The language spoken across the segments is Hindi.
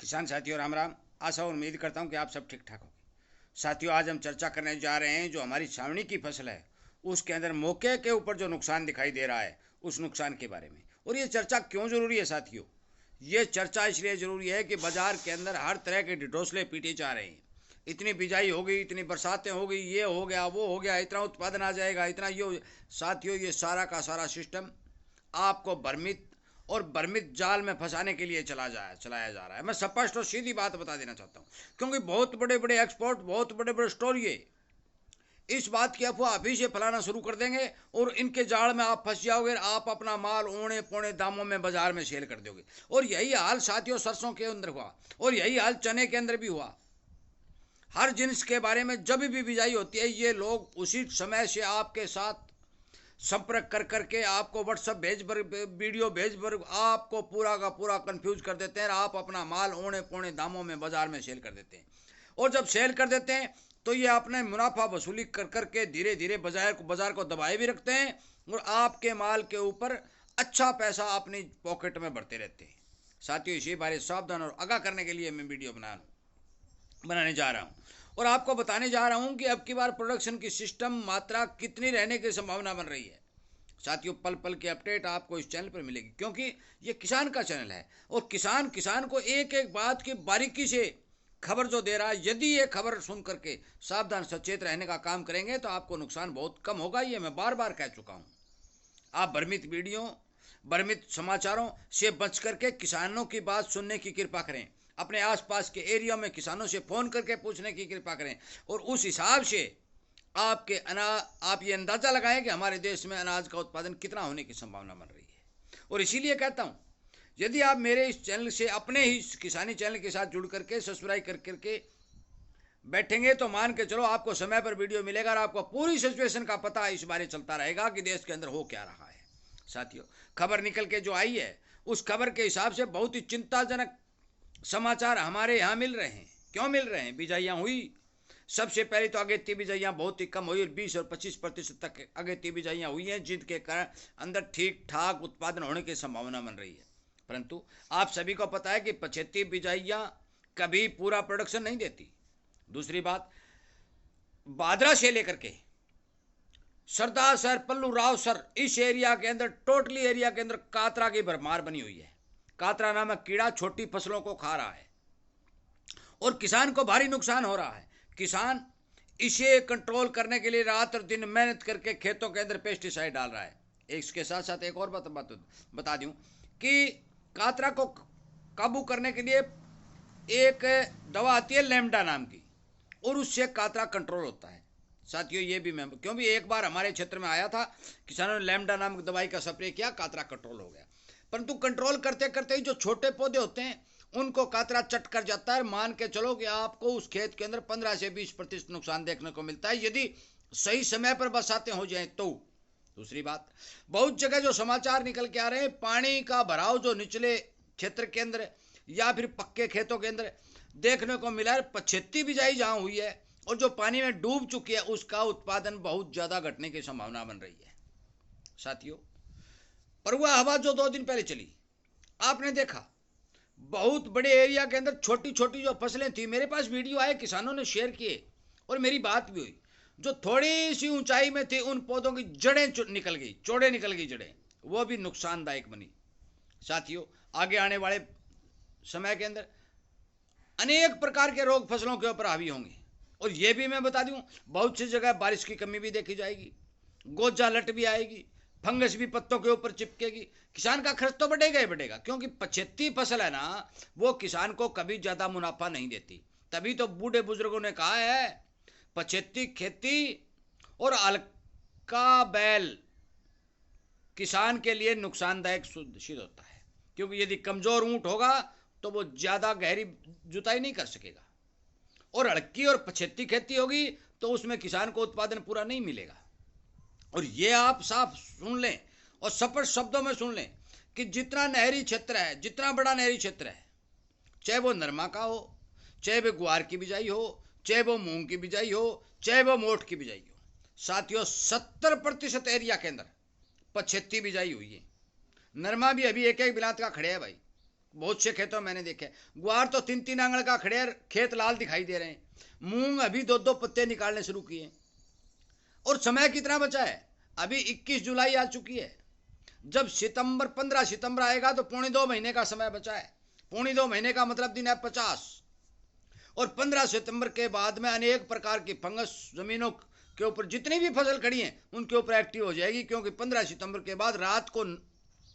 किसान साथियों राम राम। आशा और उम्मीद करता हूँ कि आप सब ठीक ठाक होंगे। साथियों आज हम चर्चा करने जा रहे हैं जो हमारी छावनी की फसल है उसके अंदर मौके के ऊपर जो नुकसान दिखाई दे रहा है उस नुकसान के बारे में। और ये चर्चा क्यों जरूरी है साथियों? ये चर्चा इसलिए जरूरी है कि बाजार के अंदर हर तरह के ढिढोसले पीटे जा रहे हैं। इतनी बिजाई हो गई, इतनी बरसातें हो गई, ये हो गया वो हो गया, इतना उत्पादन आ जाएगा, इतना ये। साथियों ये सारा का सारा सिस्टम आपको भ्रमित और भ्रमित जाल में फंसाने के लिए चलाया जा रहा है। मैं स्पष्ट और सीधी बात बता देना चाहता हूँ, क्योंकि बहुत बड़े बड़े एक्सपोर्ट, बहुत बड़े बड़े स्टोर ये इस बात की अफवाह अभी से फैलाना शुरू कर देंगे और इनके जाल में आप फंस जाओगे। आप अपना माल औने पौने दामों में बाजार में सेल कर दोगे। और यही हाल साथियों सरसों के अंदर हुआ और यही हाल चने के अंदर भी हुआ। हर जिन्स के बारे में जब भी बिजाई होती है ये लोग उसी समय से आपके साथ संपर्क कर करके आपको व्हाट्सएप भेज पर वीडियो भेज पर आपको पूरा का पूरा कंफ्यूज कर देते हैं। आप अपना माल औने पौने दामों में बाजार में सेल कर देते हैं। और जब सेल कर देते हैं तो ये अपने मुनाफा वसूली कर करके धीरे धीरे बाजार को दबाए भी रखते हैं और आपके माल के ऊपर अच्छा पैसा अपनी पॉकेट में भरते रहते हैं। साथियों इसी बारे सावधान और आगाह करने के लिए मैं वीडियो बनाने जा रहा हूँ और आपको बताने जा रहा हूँ कि अब की बार प्रोडक्शन की सिस्टम मात्रा कितनी रहने की संभावना बन रही है। साथियों पल पल की अपडेट आपको इस चैनल पर मिलेगी, क्योंकि ये किसान का चैनल है और किसान को एक एक बात की बारीकी से खबर जो दे रहा है। यदि ये खबर सुन करके सावधान सचेत रहने का काम करेंगे तो आपको नुकसान बहुत कम होगा। ये मैं बार बार कह चुका हूँ। आप भ्रमित वीडियो, भ्रमित समाचारों से बच करके किसानों की बात सुनने की कृपा करें। अपने आसपास के एरिया में किसानों से फ़ोन करके पूछने की कृपा करें और उस हिसाब से आप ये अंदाज़ा लगाएं कि हमारे देश में अनाज का उत्पादन कितना होने की संभावना बन रही है। और इसीलिए कहता हूँ यदि आप मेरे इस चैनल से अपने ही किसानी चैनल के साथ जुड़ करके सब्सक्राइब कर करके बैठेंगे तो मान के चलो आपको समय पर वीडियो मिलेगा और आपको पूरी सिचुएशन का पता इस बारे चलता रहेगा कि देश के अंदर हो क्या रहा है। साथियों खबर निकल के जो आई है उस खबर के हिसाब से बहुत ही चिंताजनक समाचार हमारे यहाँ मिल रहे हैं। क्यों मिल रहे हैं? बिजाइयाँ हुई। सबसे पहले तो अगेती बिजाइयाँ बहुत ही कम हुई, 20 और 25% तक अगेती बिजाइयाँ हुई हैं, जिनके कारण अंदर ठीक ठाक उत्पादन होने की संभावना बन रही है। परंतु आप सभी को पता है कि 75 बिजाइयाँ कभी पूरा प्रोडक्शन नहीं देती। दूसरी बात, बादरा से लेकर के सरदार सर, पल्लू राव सर, इस एरिया के अंदर टोटली एरिया के अंदर कातरा की भरमार बनी हुई है। कातरा नामक कीड़ा छोटी फसलों को खा रहा है और किसान को भारी नुकसान हो रहा है। किसान इसे कंट्रोल करने के लिए रात और दिन मेहनत करके खेतों के अंदर पेस्टिसाइड डाल रहा है। इसके साथ साथ एक और बात बता दूं कि कातरा को काबू करने के लिए एक दवा आती है लैम्डा नाम की और उससे कातरा कंट्रोल होता है। साथियों ये भी मैं क्योंकि एक बार हमारे क्षेत्र में आया था, किसानों ने लैम्डा नामक दवाई का स्प्रे किया, कातरा कंट्रोल हो गया। परंतु कंट्रोल करते करते ही जो छोटे पौधे होते हैं उनको कातरा चट कर जाता है। मान के चलो कि आपको उस खेत के अंदर 15 से 20% नुकसान देखने को मिलता है यदि सही समय पर बरसातें हो जाएं तो। दूसरी बात, बहुत जगह जो समाचार निकल के आ रहे हैं, पानी का भराव जो निचले क्षेत्र के अंदर या फिर पक्के खेतों के अंदर देखने को मिला है। 75 बिजाई जहां हुई है और जो पानी में डूब चुकी है उसका उत्पादन बहुत ज्यादा घटने की संभावना बन रही है। साथियों परुआ हवा जो 2 दिन पहले चली, आपने देखा बहुत बड़े एरिया के अंदर छोटी छोटी जो फसलें थी, मेरे पास वीडियो आए, किसानों ने शेयर किए और मेरी बात भी हुई। जो थोड़ी सी ऊंचाई में थी उन पौधों की जड़ें निकल गई, चौड़े निकल गई जड़ें, वो भी नुकसानदायक बनी। साथियों आगे आने वाले समय के अंदर अनेक प्रकार के रोग फसलों के ऊपर हावी होंगे और ये भी मैं बता दूं बहुत सी जगह बारिश की कमी भी देखी जाएगी, गोजा लट भी आएगी, फंगस भी पत्तों के ऊपर चिपकेगी। किसान का खर्च तो बढ़ेगा ही बढ़ेगा, क्योंकि 75 फसल है ना, वो किसान को कभी ज्यादा मुनाफा नहीं देती। तभी तो बूढ़े बुजुर्गों ने कहा है 75 खेती और हल्का बैल किसान के लिए नुकसानदायक सिद्ध होता है, क्योंकि यदि कमजोर ऊंट होगा तो वो ज्यादा गहरी जुताई नहीं कर सकेगा और हल्की और 75 खेती होगी तो उसमें किसान को उत्पादन पूरा नहीं मिलेगा। और ये आप साफ सुन लें और स्पष्ट शब्दों में सुन लें कि जितना नहरी क्षेत्र है, जितना बड़ा नहरी क्षेत्र है, चाहे वो नरमा का हो, चाहे वो ग्वार की बिजाई हो, चाहे वो मूंग की बिजाई हो, चाहे वो मोठ की बिजाई हो, साथियों 70% एरिया के अंदर 75 बिजाई हुई है। नरमा भी अभी एक एक बिलात का खड़े है भाई, बहुत से खेतों में मैंने देखे ग्वार तो 3-3 आंगल का खड़े, खेत लाल दिखाई दे रहे हैं। मूंग अभी 2-2 पत्ते निकालने शुरू किए। और समय कितना बचा है? अभी 21 जुलाई आ चुकी है। जब 15 सितंबर आएगा तो 2.25 महीने का समय बचा है। 2.25 महीने का मतलब दिन है 50। और 15 सितंबर के बाद में अनेक प्रकार की फंगस जमीनों के ऊपर जितनी भी फसल खड़ी हैं उनके ऊपर एक्टिव हो जाएगी, क्योंकि 15 सितंबर के बाद रात को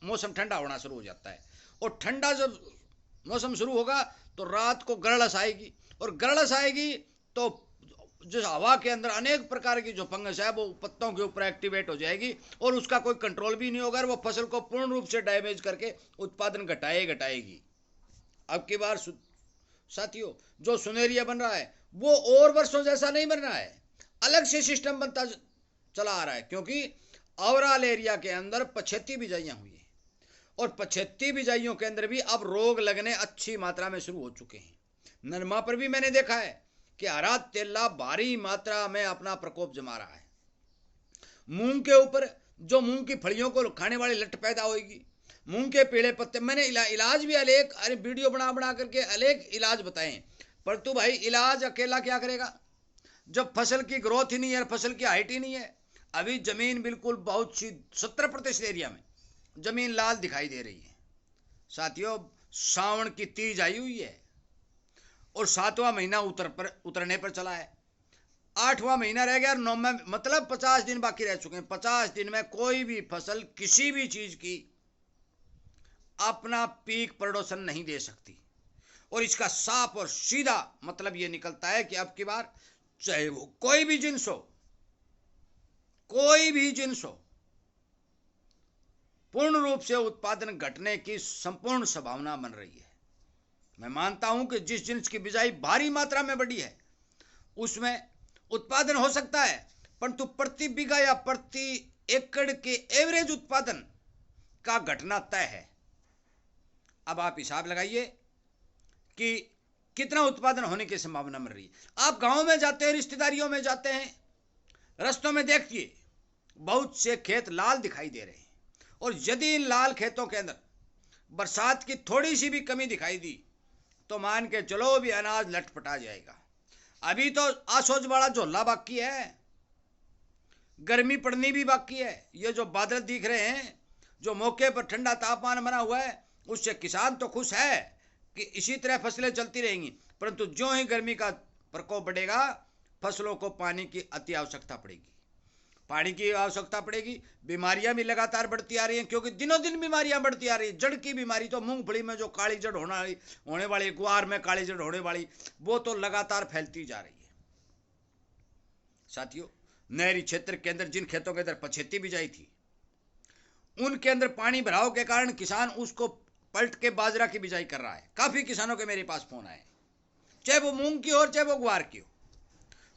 मौसम ठंडा होना शुरू हो जाता है। और ठंडा जब मौसम शुरू होगा तो रात को गड़लस आएगी, और गड़लस आएगी तो जो हवा के अंदर अनेक प्रकार की जो फंगस है वो पत्तों के ऊपर एक्टिवेट हो जाएगी, और उसका कोई कंट्रोल भी नहीं होगा, और वो फसल को पूर्ण रूप से डैमेज करके उत्पादन घटाएगी। अब की बार साथियों जो सुनेरिया बन रहा है वो और वर्षों जैसा नहीं बन रहा है, अलग से सिस्टम बनता चला आ रहा है, क्योंकि ओवरऑल एरिया के अंदर 75 बिजाइयां हुई है, और 75 बिजाइयों के अंदर भी अब रोग लगने अच्छी मात्रा में शुरू हो चुके हैं। नरमा पर भी मैंने देखा है कि हरा तेला भारी मात्रा में अपना प्रकोप जमा रहा है। मूंग के ऊपर जो मूंग की फलियों को खाने वाली लट पैदा होगी, मूंग के पीले पत्ते, मैंने इलाज भी अनेक वीडियो बना बना करके अनेक इलाज बताए, परंतु भाई इलाज अकेला क्या करेगा जब फसल की ग्रोथ ही नहीं है, फसल की हाइट ही नहीं है। अभी जमीन बिल्कुल बहुत सी 70% एरिया में जमीन लाल दिखाई दे रही है। साथियों सावन की तीज आई हुई है और 7वां महीना उतरने पर चला है। 8वां महीना रह गया और 9वां, मतलब 50 दिन बाकी रह चुके हैं। 50 दिन में कोई भी फसल किसी भी चीज की अपना पीक प्रोडक्शन नहीं दे सकती, और इसका साफ और सीधा मतलब यह निकलता है कि अब की बार चाहे वो कोई भी जिन्स हो, पूर्ण रूप से उत्पादन घटने की संपूर्ण संभावना बन रही है। मैं मानता हूं कि जिस जिन्स की बिजाई भारी मात्रा में बढ़ी है उसमें उत्पादन हो सकता है, परंतु प्रति बीघा या प्रति एकड़ के एवरेज उत्पादन का घटना तय है। अब आप हिसाब लगाइए कि कितना उत्पादन होने की संभावना बन रही है। आप गांव में जाते हैं, रिश्तेदारियों में जाते हैं, रस्तों में देखिए बहुत से खेत लाल दिखाई दे रहे हैं, और यदि इन लाल खेतों के अंदर बरसात की थोड़ी सी भी कमी दिखाई दी तो मान के चलो भी अनाज लटपटा जाएगा। अभी तो आसोज वाला झोला बाकी है, गर्मी पड़नी भी बाकी है। ये जो बादल दिख रहे हैं, जो मौके पर ठंडा तापमान बना हुआ है, उससे किसान तो खुश है कि इसी तरह फसलें चलती रहेंगी, परंतु जो ही गर्मी का प्रकोप बढ़ेगा फसलों को पानी की अति आवश्यकता पड़ेगी, बीमारियां भी लगातार बढ़ती आ रही हैं, क्योंकि दिनों दिन बीमारियां बढ़ती आ रही हैं। जड़ की बीमारी तो मूंगफली में जो काली जड़ होने वाली, ग्वार में काली जड़ होने वाली, वो तो लगातार फैलती जा रही है। साथियों नहरी क्षेत्र के अंदर जिन खेतों के अंदर पछेती बिजाई थी, उनके अंदर पानी भराव के कारण किसान उसको पलट के बाजरा की बिजाई कर रहा है। काफी किसानों के मेरे पास फोन आए, चाहे वो मूंग की हो चाहे वो ग्वार की हो।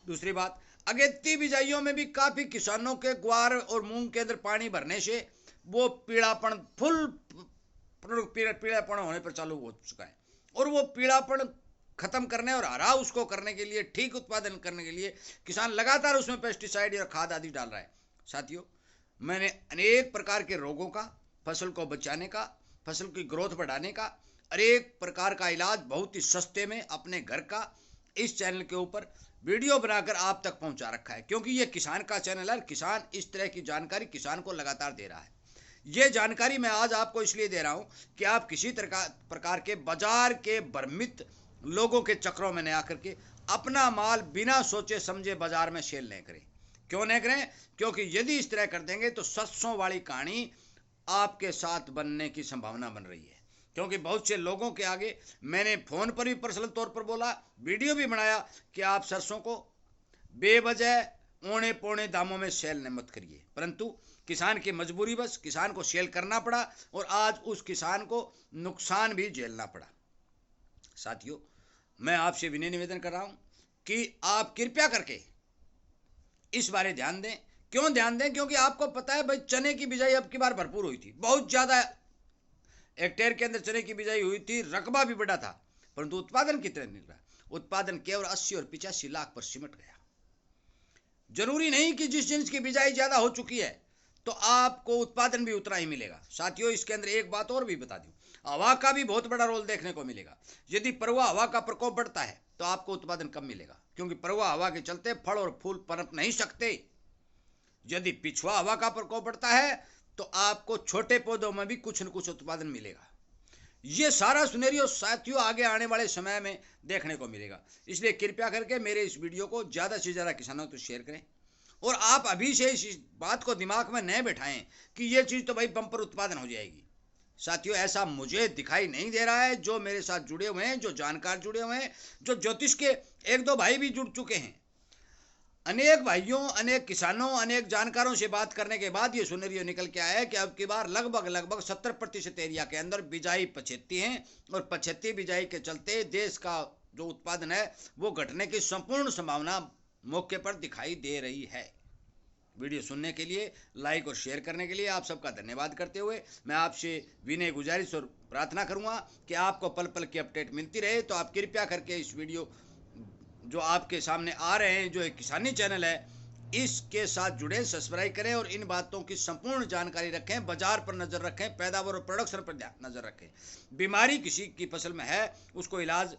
दूसरी बात, अगेती बिजाइयों में भी काफी किसानों के ग्वार और मूंग के अंदर पानी भरने से वो पीड़ापन पीड़ापन होने पर चालू हो चुका है, और वो पीड़ापन खत्म करने और हरा उसको करने के लिए, ठीक उत्पादन करने के लिए किसान लगातार उसमें पेस्टिसाइड और खाद आदि डाल रहा है। साथियों मैंने अनेक प्रकार के रोगों का, फसल को बचाने का, फसल की ग्रोथ बढ़ाने का अनेक प्रकार का इलाज बहुत ही सस्ते में अपने घर का इस चैनल के ऊपर वीडियो बनाकर आप तक पहुंचा रखा है, क्योंकि ये किसान का चैनल है। किसान इस तरह की जानकारी किसान को लगातार दे रहा है। ये जानकारी मैं आज आपको इसलिए दे रहा हूं कि आप किसी प्रकार के बाजार के भ्रमित लोगों के चक्रों में न आकर के अपना माल बिना सोचे समझे बाजार में सेल नहीं करें। क्यों नहीं करें? क्योंकि यदि इस तरह कर देंगे तो सरसों वाली कहानी आपके साथ बनने की संभावना बन रही है। क्योंकि बहुत से लोगों के आगे मैंने फोन पर भी पर्सनल तौर पर बोला, वीडियो भी बनाया कि आप सरसों को बेवजह औने पौने दामों में सेल मत करिए, परंतु किसान की मजबूरी बस किसान को सेल करना पड़ा, और आज उस किसान को नुकसान भी झेलना पड़ा। साथियों मैं आपसे विनय निवेदन कर रहा हूं कि आप कृपया करके इस बारे ध्यान दें। क्यों ध्यान दें? क्योंकि आपको पता है भाई चने की बिजाई अब की बार भरपूर हुई थी, बहुत ज्यादा हेक्टेयर के अंदर चने की बिजाई हुई थी, रकबा भी बड़ा था, परंतु उत्पादन कितने निकला? उत्पादन केवल 80 और 85 लाख पर सिमट गया। जरूरी नहीं कि जिस जिन्स की बिजाई ज्यादा हो चुकी है तो आपको उत्पादन भी उतना ही मिलेगा। साथियों इसके अंदर एक बात और भी बता दूं, हवा का भी बहुत बड़ा रोल देखने को मिलेगा। यदि प्रवाह हवा का प्रकोप बढ़ता है तो आपको उत्पादन कम मिलेगा, क्योंकि प्रवाह हवा के चलते फल और फूल पनप नहीं सकते। यदि पिछवा हवा का प्रकोप बढ़ता है तो आपको छोटे पौधों में भी कुछ न कुछ उत्पादन मिलेगा। ये सारा सिनेरियो साथियों आगे आने वाले समय में देखने को मिलेगा। इसलिए कृपया करके मेरे इस वीडियो को ज़्यादा से ज़्यादा किसानों को शेयर करें, और आप अभी से इस बात को दिमाग में न बैठाएं कि ये चीज़ तो भाई बम्पर उत्पादन हो जाएगी। साथियों, ऐसा मुझे दिखाई नहीं दे रहा है। जो मेरे साथ जुड़े हुए हैं, जो जानकार जुड़े हुए हैं, जो ज्योतिष के एक दो भाई भी जुड़ चुके हैं, अनेक भाइयों, अनेक किसानों, अनेक जानकारों से बात करने के बाद ये सिनेरियो निकल के आया है कि अब की बार लगभग 70% एरिया के अंदर बिजाई पछेती हैं, और पछेती बिजाई के चलते देश का जो उत्पादन है वो घटने की संपूर्ण संभावना मौके पर दिखाई दे रही है। वीडियो सुनने के लिए, लाइक और शेयर करने के लिए आप सबका धन्यवाद करते हुए मैं आपसे विनय गुजारिश और प्रार्थना करूंगा कि आपको पल पल की अपडेट मिलती रहे। तो आप कृपया करके इस वीडियो जो आपके सामने आ रहे हैं, जो एक किसानी चैनल है, इसके साथ जुड़े, सब्सक्राइब करें और इन बातों की संपूर्ण जानकारी रखें, बाजार पर नज़र रखें, पैदावार और प्रोडक्शन पर नज़र रखें। बीमारी किसी की फसल में है, उसको इलाज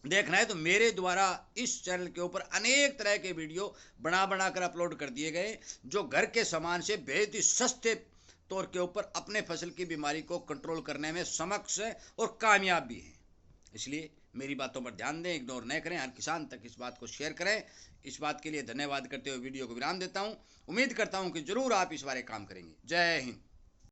देखना है तो मेरे द्वारा इस चैनल के ऊपर अनेक तरह के वीडियो बना कर अपलोड कर दिए गए, जो घर के सामान से बेहद ही सस्ते तौर के ऊपर अपने फसल की बीमारी को कंट्रोल करने में समक्ष है और कामयाब भी हैं। इसलिए मेरी बातों पर ध्यान दें, इग्नोर न करें, हर किसान तक इस बात को शेयर करें। इस बात के लिए धन्यवाद करते हुए वीडियो को विराम देता हूं। उम्मीद करता हूं कि जरूर आप इस बारे काम करेंगे। जय हिंद।